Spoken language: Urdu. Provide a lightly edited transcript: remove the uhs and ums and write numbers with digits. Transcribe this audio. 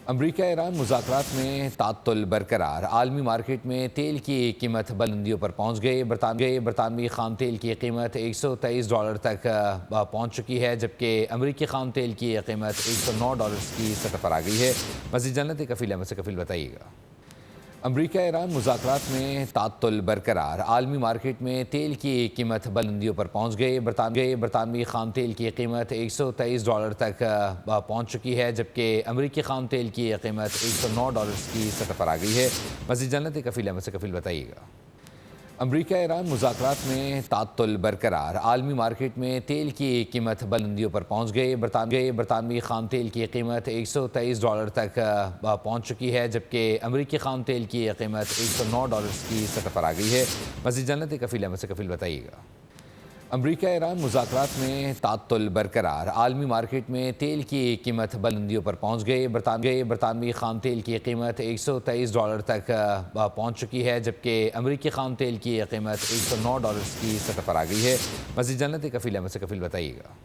امریکہ ایران مذاکرات میں تعطل برقرار، عالمی مارکیٹ میں تیل کی قیمت بلندیوں پر پہنچ گئی۔ برطانوی خام تیل کی قیمت $123 تک پہنچ چکی ہے، جبکہ امریکی خام تیل کی قیمت $109 کی سطح پر آ گئی ہے۔ مزید جانتے کفیل احمد سے۔ کفیل بتائیے گا۔ امریکہ ایران مذاکرات میں تعطل برقرار، عالمی مارکیٹ میں تیل کی قیمت بلندیوں پر پہنچ گئی۔ برطانوی خام تیل کی قیمت $123 تک پہنچ چکی ہے، جبکہ امریکی خام تیل کی قیمت $109 کی سطح پر آ گئی ہے۔ مزید جانتے کفیل احمد سے۔ کفیل بتائیے گا۔ امریکہ ایران مذاکرات میں تعطل برقرار، عالمی مارکیٹ میں تیل کی قیمت بلندیوں پر پہنچ گئی۔ برطانوی خام تیل کی قیمت $123 تک پہنچ چکی ہے، جبکہ امریکی خام تیل کی قیمت $109 کی سطح پر آ گئی ہے۔ مزید جانتے کفیل احمد سے۔ کفیل بتائیے گا۔ امریکہ ایران مذاکرات میں تعطل برقرار، عالمی مارکیٹ میں تیل کی قیمت بلندیوں پر پہنچ گئی۔ برطانوی خام تیل کی قیمت $123 تک پہنچ چکی ہے، جبکہ امریکی خام تیل کی قیمت $109 کی سطح پر آ گئی ہے۔ مزید جانتے کفیل احمد سے۔ کفیل بتائیے گا۔